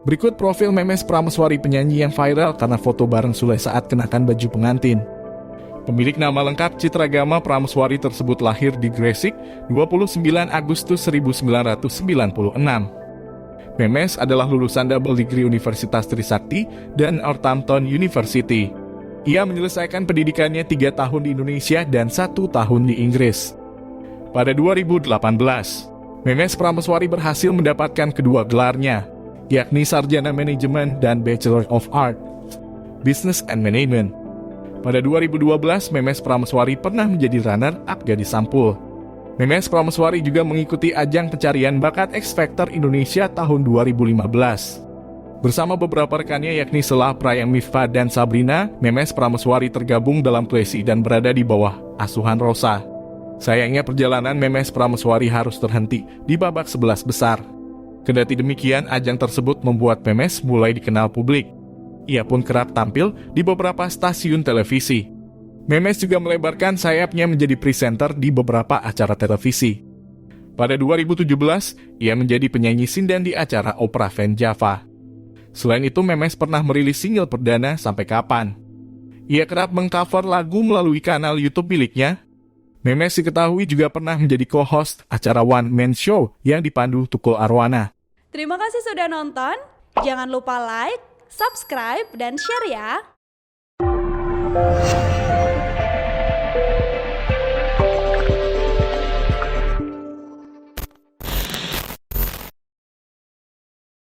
Berikut profil Memes Prameswari, penyanyi yang viral karena foto bareng Sule saat kenakan baju pengantin. Pemilik nama lengkap Citra Gama Prameswari tersebut lahir di Gresik 29 Agustus 1996. Memes adalah lulusan double degree Universitas Trisakti dan Northampton University. Ia menyelesaikan pendidikannya 3 tahun di Indonesia dan 1 tahun di Inggris. Pada 2018, Memes Prameswari berhasil mendapatkan kedua gelarnya, yakni Sarjana Manajemen dan Bachelor of Art, Business and Management. Pada 2012, Memes Prameswari pernah menjadi runner-up Gadis Sampul. Memes Prameswari juga mengikuti ajang pencarian bakat X Factor Indonesia tahun 2015. Bersama beberapa rekannya yakni Sela, Prayang Mifa, dan Sabrina, Memes Prameswari tergabung dalam Klesi dan berada di bawah asuhan Rosa. Sayangnya perjalanan Memes Prameswari harus terhenti di babak 11 besar. Kendati demikian, ajang tersebut membuat Memes mulai dikenal publik. Ia pun kerap tampil di beberapa stasiun televisi. Memes juga melebarkan sayapnya menjadi presenter di beberapa acara televisi. Pada 2017, ia menjadi penyanyi sinden di acara Opera Van Java. Selain itu, Memes pernah merilis single perdana Sampai Kapan. Ia kerap mengcover lagu melalui kanal YouTube miliknya. Memes diketahui juga pernah menjadi co-host acara One Man Show yang dipandu Tukul Arwana. Terima kasih sudah nonton. Jangan lupa like, subscribe, dan share ya.